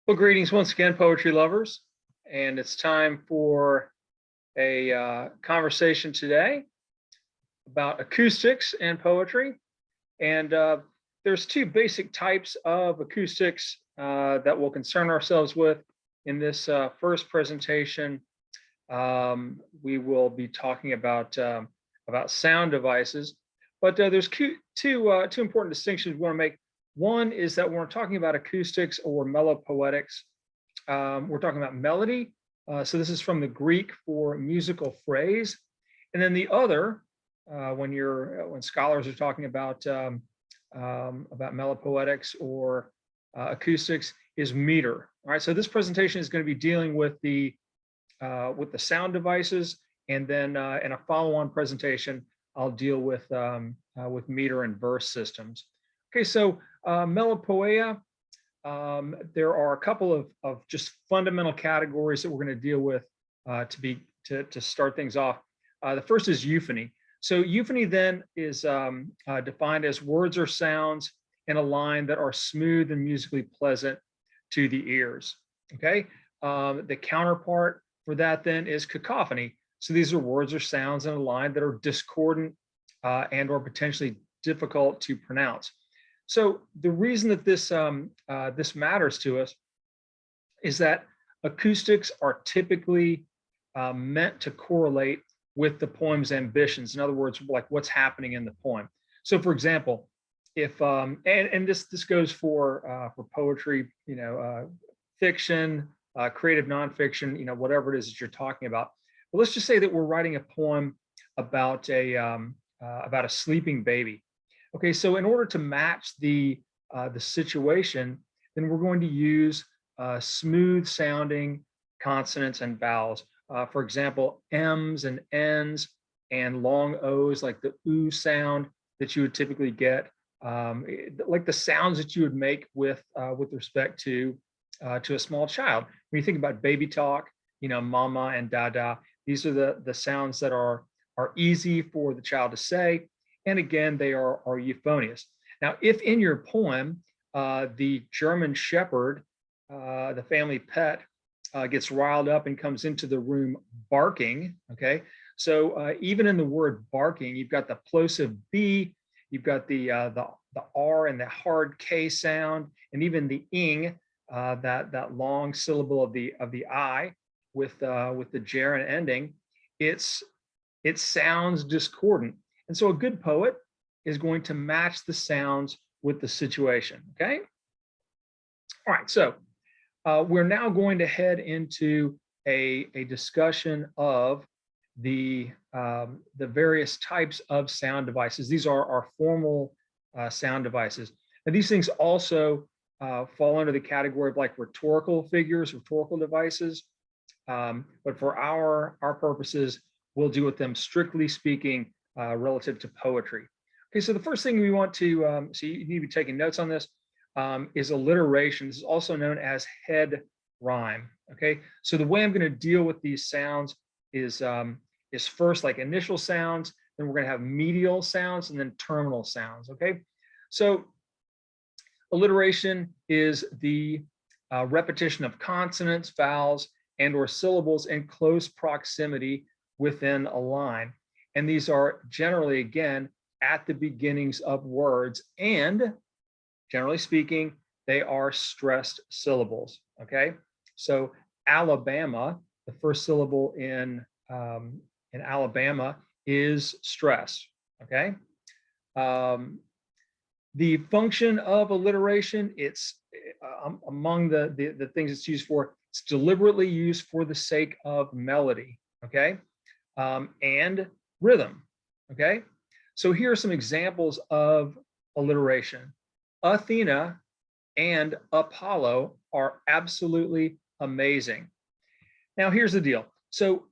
Well, greetings once again, poetry lovers. And it's time for a conversation today about acoustics and poetry. And there's two basic types of acoustics that we'll concern ourselves with in this first presentation. We will be talking about sound devices, but there's two important distinctions we want to make. One is that when we're talking about acoustics or melopoetics, we're talking about melody. So this is from the Greek for musical phrase. And then the other, when scholars are talking about melopoetics or acoustics, is meter. All right. So this presentation is going to be dealing with the sound devices, and then in a follow-on presentation, I'll deal with meter and verse systems. Okay. So melopoeia. There are a couple of just fundamental categories that we're going to deal with to start things off. The first is euphony. So euphony then is defined as words or sounds in a line that are smooth and musically pleasant to the ears. Okay. The counterpart for that then is cacophony. So these are words or sounds in a line that are discordant and or potentially difficult to pronounce. So the reason that this matters to us is that acoustics are typically meant to correlate with the poem's ambitions. In other words, like what's happening in the poem. So, for example, if and this goes for poetry, fiction, creative nonfiction, whatever it is that you're talking about. But let's just say that we're writing a poem about a sleeping baby. Okay, so in order to match the situation, then we're going to use smooth sounding consonants and vowels. For example, M's and N's and long O's, like the oo sound that you would typically get, like the sounds that you would make with respect to a small child. When you think about baby talk, mama and dada, these are the sounds that are easy for the child to say. And again, they are euphonious. Now, if in your poem, the German Shepherd, the family pet, gets riled up and comes into the room barking, okay? So even in the word barking, you've got the plosive B, you've got the R and the hard K sound, and even the ing, that long syllable of the I with the gerund ending. It sounds discordant. And so a good poet is going to match the sounds with the situation, okay? All right, so we're now going to head into a discussion of the various types of sound devices. These are our formal sound devices. And these things also fall under the category of like rhetorical figures, rhetorical devices. But for our purposes, we'll deal with them strictly speaking relative to poetry. Okay, so the first thing we want to, so you need to be taking notes on this, is alliteration. This is also known as head rhyme. Okay, so the way I'm going to deal with these sounds is first like initial sounds, then we're going to have medial sounds, and then terminal sounds. Okay, so alliteration is the repetition of consonants, vowels, and or syllables in close proximity within a line. And these are generally, again, at the beginnings of words, and generally speaking, they are stressed syllables, okay? So Alabama, the first syllable in Alabama is stressed, okay? The function of alliteration, it's among the things it's used for, it's deliberately used for the sake of melody, okay? And rhythm, okay? So here are some examples of alliteration. Athena and Apollo are absolutely amazing. Now here's the deal. So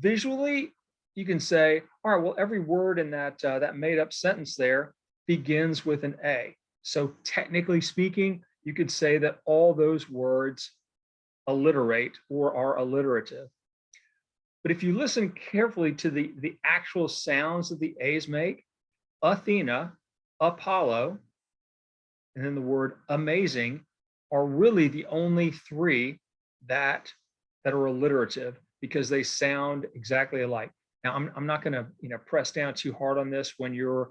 visually, you can say, all right, well, every word in that made up sentence there begins with an A. So technically speaking, you could say that all those words alliterate or are alliterative. But if you listen carefully to the actual sounds that the A's make, Athena, Apollo, and then the word amazing, are really the only three that are alliterative because they sound exactly alike. Now, I'm not going to press down too hard on this when you're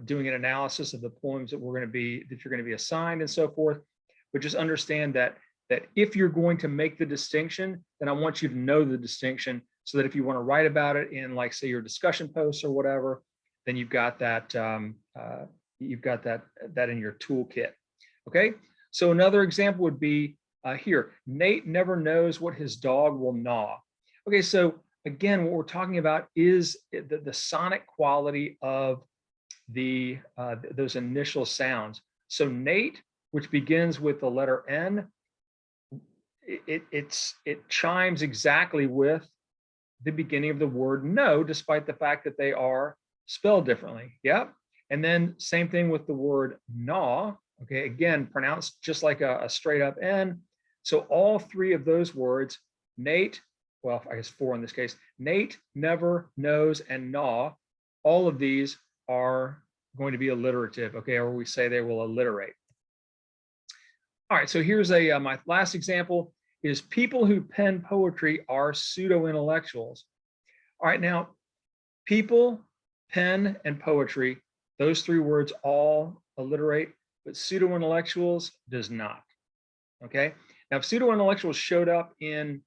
doing an analysis of the poems that you're going to be assigned and so forth, but just understand that if you're going to make the distinction, then I want you to know the distinction so that if you want to write about it in, like, say, your discussion posts or whatever, then you've got that that in your toolkit. Okay, so another example would be here. Nate never knows what his dog will gnaw. Okay, so again, what we're talking about is the sonic quality of those initial sounds. So Nate, which begins with the letter N, it chimes exactly with the beginning of the word no, despite the fact that they are spelled differently. Yep. And then same thing with the word gnaw. Okay, again, pronounced just like a straight up N. So all three of those words, Nate, well, I guess four in this case, Nate, never, knows, and gnaw, all of these are going to be alliterative, okay, or we say they will alliterate. All right, so here's my last example is people who pen poetry are pseudo-intellectuals. All right, now, people, pen, and poetry, those three words all alliterate, but pseudo-intellectuals does not, okay? Now, if pseudo-intellectuals showed up in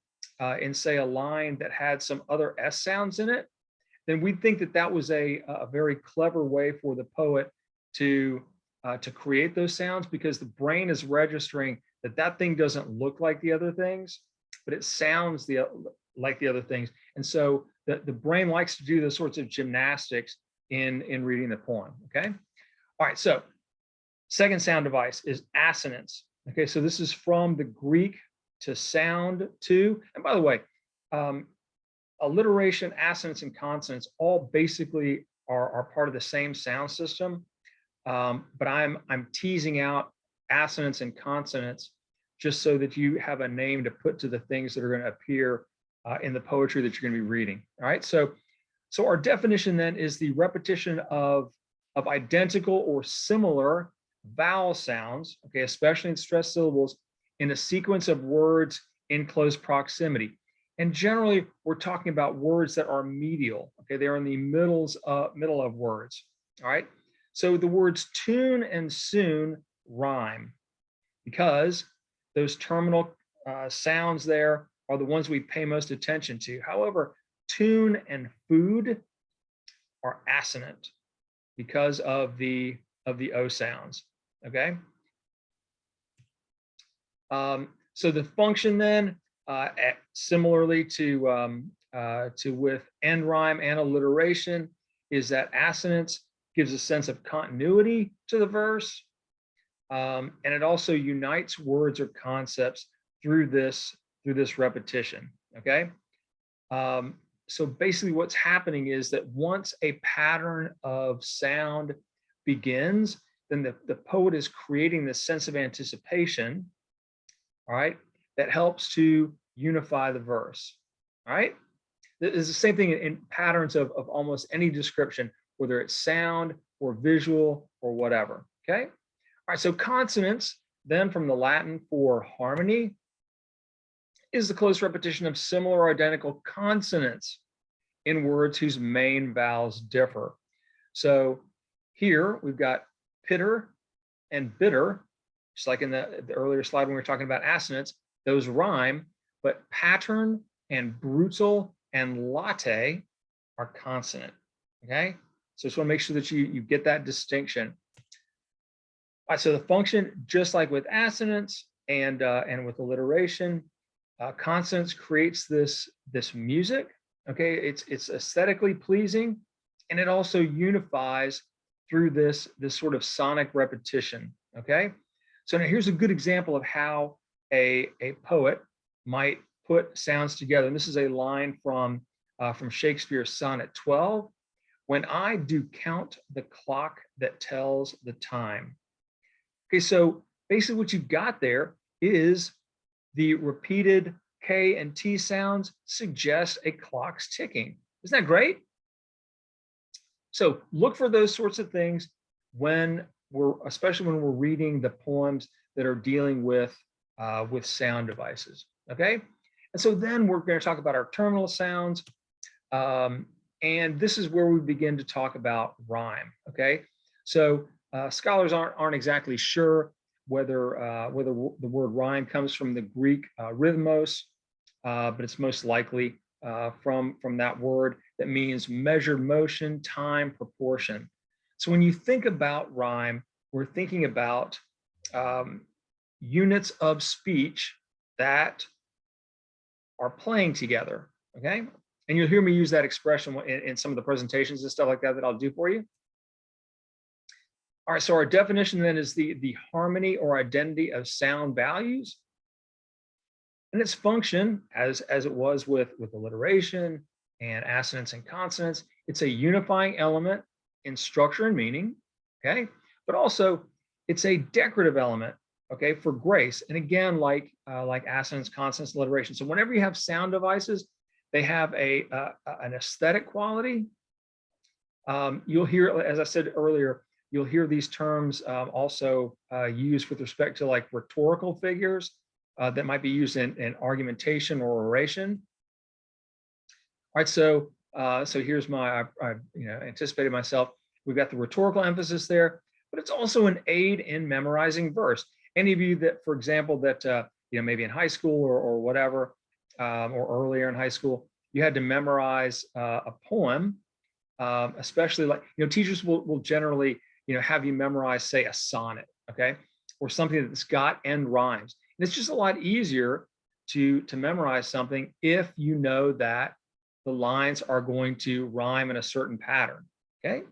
say, a line that had some other S sounds in it, then we'd think that that was a very clever way for the poet to create those sounds, because the brain is registering that that thing doesn't look like the other things, but it sounds like the other things. And so the brain likes to do those sorts of gymnastics in reading the poem, okay? All right, so second sound device is assonance. Okay, so this is from the Greek to sound to, and by the way, alliteration, assonance, and consonants all basically are part of the same sound system. But I'm teasing out assonance and consonants just so that you have a name to put to the things that are going to appear in the poetry that you're going to be reading. All right, so our definition then is the repetition of identical or similar vowel sounds, okay, especially in stressed syllables, in a sequence of words in close proximity. And generally, we're talking about words that are medial, okay? They're in the middle of words, all right? So the words tune and soon rhyme because those terminal sounds there are the ones we pay most attention to. However, tune and food are assonant because of the O sounds, okay? So the function then, similarly to with end rhyme and alliteration, is that assonance gives a sense of continuity to the verse, and it also unites words or concepts through this repetition. Okay, so basically, what's happening is that once a pattern of sound begins, then the poet is creating this sense of anticipation. All right, that helps to unify the verse. All right, it's the same thing in patterns of almost any description, whether it's sound or visual or whatever. Okay, all right, so consonants then, from the Latin for harmony, is the close repetition of similar or identical consonants in words whose main vowels differ. So here we've got pitter and bitter, just like in the earlier slide when we were talking about assonance, those rhyme, but pattern and brutal and latte are consonant, okay? So just wanna make sure that you get that distinction. All right, so the function, just like with assonance and with alliteration, consonants creates this music, okay? It's aesthetically pleasing, and it also unifies through this sort of sonic repetition, okay? So now here's a good example of how a poet might put sounds together. And this is a line from Shakespeare's Sonnet 12. When I do count the clock that tells the time. Okay, so basically what you've got there is the repeated K and T sounds suggest a clock's ticking. Isn't that great? So look for those sorts of things when especially when we're reading the poems that are dealing with sound devices. Okay, and so then we're going to talk about our terminal sounds, and this is where we begin to talk about rhyme. Okay, so scholars aren't exactly sure whether the word rhyme comes from the Greek rhythmos, but it's most likely from that word that means measured motion, time, proportion. So when you think about rhyme, we're thinking about units of speech that are playing together, okay? And you'll hear me use that expression in some of the presentations and stuff like that I'll do for you. All right, so our definition then is the harmony or identity of sound values. And its function, as it was with alliteration and assonance and consonants, it's a unifying element in structure and meaning, okay? But also it's a decorative element, okay, for grace. And again, like assonance, consonants, alliteration. So whenever you have sound devices, they have an aesthetic quality. You'll hear, as I said earlier, you'll hear these terms also used with respect to like rhetorical figures that might be used in argumentation or oration. All right, so here's my, I anticipated myself. We've got the rhetorical emphasis there, but it's also an aid in memorizing verse. Any of you that, for example, that maybe in high school or whatever, or earlier in high school, you had to memorize a poem, especially like, teachers will generally, have you memorize, say, a sonnet, okay, or something that's got end rhymes. And it's just a lot easier to memorize something if you know that the lines are going to rhyme in a certain pattern, okay?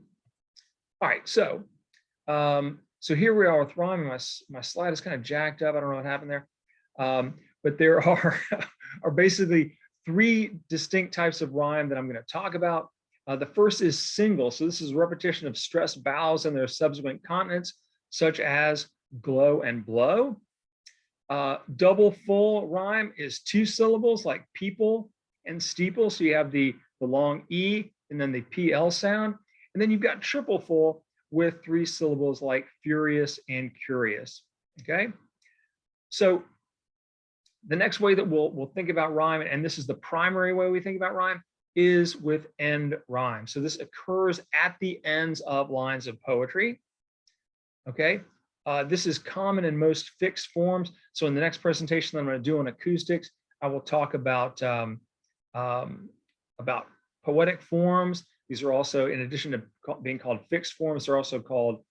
All right, so here we are with rhyming. My slide is kind of jacked up. I don't know what happened there. But there are basically three distinct types of rhyme that I'm going to talk about. The first is single. So this is repetition of stressed vowels and their subsequent consonants, such as glow and blow. Double full rhyme is 2 syllables, like people and steeple. So you have the long E and then the PL sound. And then you've got triple full with 3 syllables, like furious and curious. Okay. So the next way that we'll think about rhyme, and this is the primary way we think about rhyme, is with end rhyme. So this occurs at the ends of lines of poetry. Okay. This is common in most fixed forms. So in the next presentation that I'm going to do on acoustics, I will talk about poetic forms. These are also, in addition to being called fixed forms, they're also called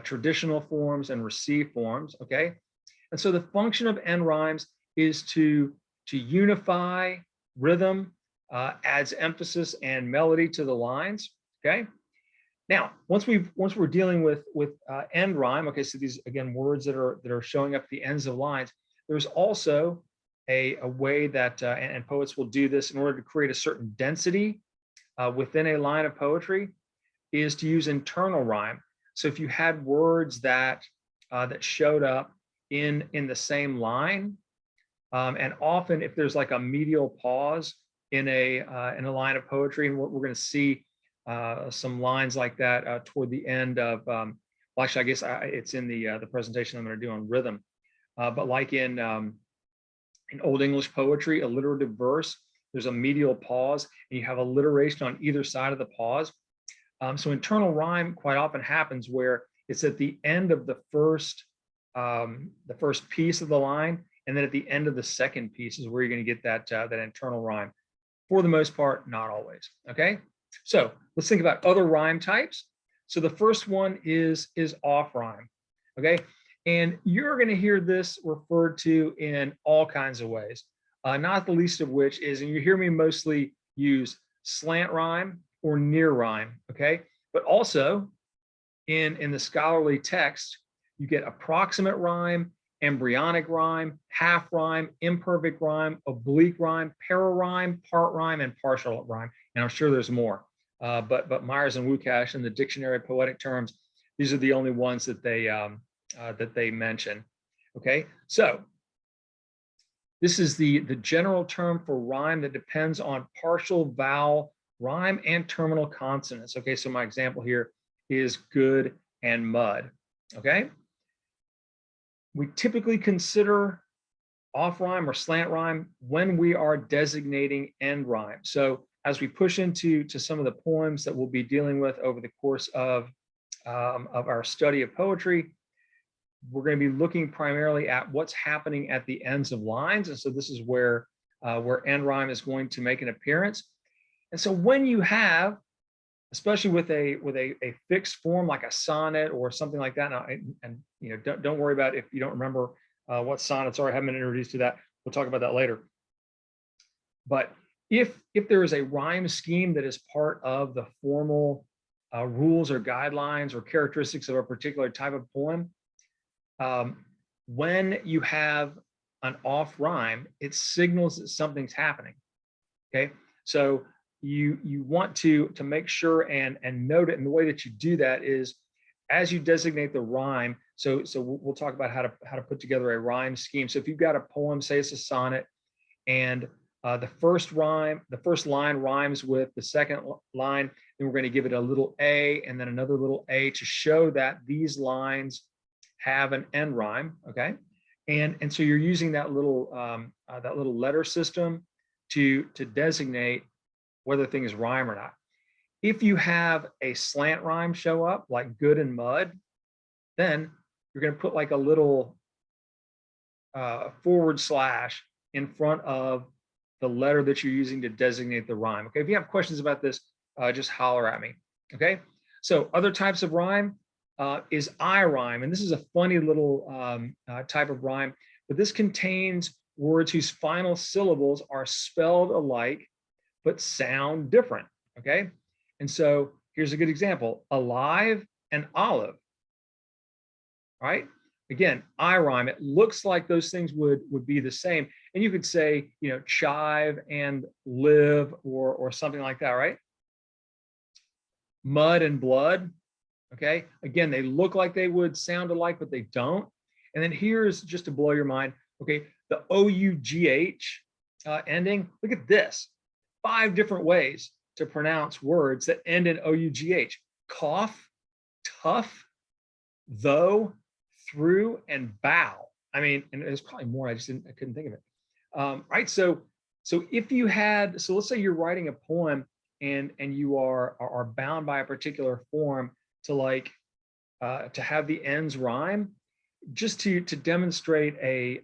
traditional forms and received forms. Okay. And so the function of end rhymes is to unify rhythm, adds emphasis and melody to the lines. Okay. Now, once we're dealing with end rhyme, okay, so these again words that are showing up at the ends of lines. There's also a way that and poets will do this in order to create a certain density within a line of poetry, is to use internal rhyme. So if you had words that showed up in the same line, and often if there's like a medial pause in a line of poetry, and we're going to see some lines like that toward the end of, well, actually, I guess it's in the presentation I'm going to do on rhythm, but like in Old English poetry, alliterative verse, there's a medial pause, and you have alliteration on either side of the pause. So internal rhyme quite often happens where it's at the end of the first piece of the line, and then at the end of the second piece is where you're going to get that internal rhyme. For the most part, not always. Okay, so let's think about other rhyme types. So the first one is off rhyme. Okay, and you're going to hear this referred to in all kinds of ways. Not the least of which is, and you hear me mostly use slant rhyme or near rhyme. Okay, but also in the scholarly text, you get approximate rhyme, embryonic rhyme, half rhyme, imperfect rhyme, oblique rhyme, para-rhyme, part rhyme, and partial rhyme. And I'm sure there's more. But Myers and Wukash in the Dictionary of Poetic Terms, these are the only ones that they mention. Okay, so this is the general term for rhyme that depends on partial vowel rhyme and terminal consonants. Okay, so my example here is good and mud. Okay. We typically consider off rhyme or slant rhyme when we are designating end rhyme. So as we push into some of the poems that we'll be dealing with over the course of our study of poetry, we're going to be looking primarily at what's happening at the ends of lines. And so this is where end rhyme is going to make an appearance. And so when you have, especially with a fixed form like a sonnet or something like that, and you know, don't worry about if you don't remember what sonnets are. I haven't been introduced to that. We'll talk about that later. But if there is a rhyme scheme that is part of the formal rules or guidelines or characteristics of a particular type of poem, when you have an off rhyme, it signals that something's happening. Okay, so you want to make sure and note it. And the way that you do that is as you designate the rhyme. So we'll talk about how to put together a rhyme scheme. So if you've got a poem, say it's a sonnet, and the first line rhymes with the second line, then we're going to give it a little a and then another little a to show that these lines have an end rhyme. Okay, and so you're using that little letter system to designate whether things rhyme or not. If you have a slant rhyme show up like good and mud, then you're going to put like a little forward slash in front of the letter that you're using to designate the rhyme. Okay, if you have questions about this, just holler at me. Okay, so other types of rhyme is I rhyme, and this is a funny little type of rhyme, but this contains words whose final syllables are spelled alike but sound different. Okay, and so here's a good example: alive and olive. All right, again, I rhyme. It looks like those things would be the same, and you could say, you know, chive and live or something like that, right? Mud and blood. Okay, again, they look like they would sound alike, but they don't. And then here's just to blow your mind. Okay, the O-U-G-H ending. Look at this: 5 different ways to pronounce words that end in O-U-G-H: cough, tough, though, through, and bow. I mean, and there's probably more. I couldn't think of it. Right. So if you had, so let's say you're writing a poem and you are bound by a particular form to like to have the ends rhyme, just to demonstrate a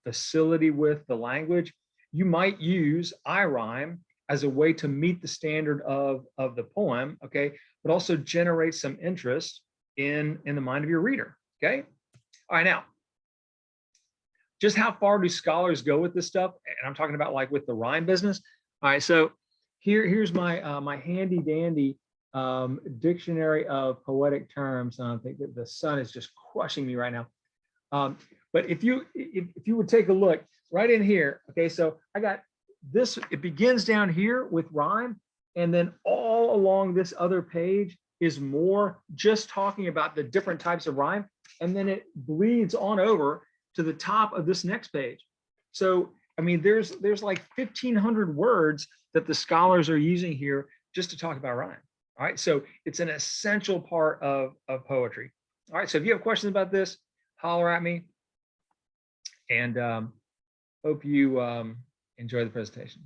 facility with the language, you might use I rhyme as a way to meet the standard of the poem. Okay, but also generate some interest in the mind of your reader. Okay. All right, now, just how far do scholars go with this stuff? And I'm talking about like with the rhyme business. All right, so here's my my handy dandy dictionary of poetic terms. I think that the sun is just crushing me right now. But if you would take a look right in here, okay, so I got this. It begins down here with rhyme, and then all along this other page is more just talking about the different types of rhyme, and then it bleeds on over to the top of this next page. So I mean, there's like 1,500 words that the scholars are using here just to talk about rhyme. All right, so it's an essential part of poetry. All right, so if you have questions about this, holler at me, and hope you enjoy the presentation.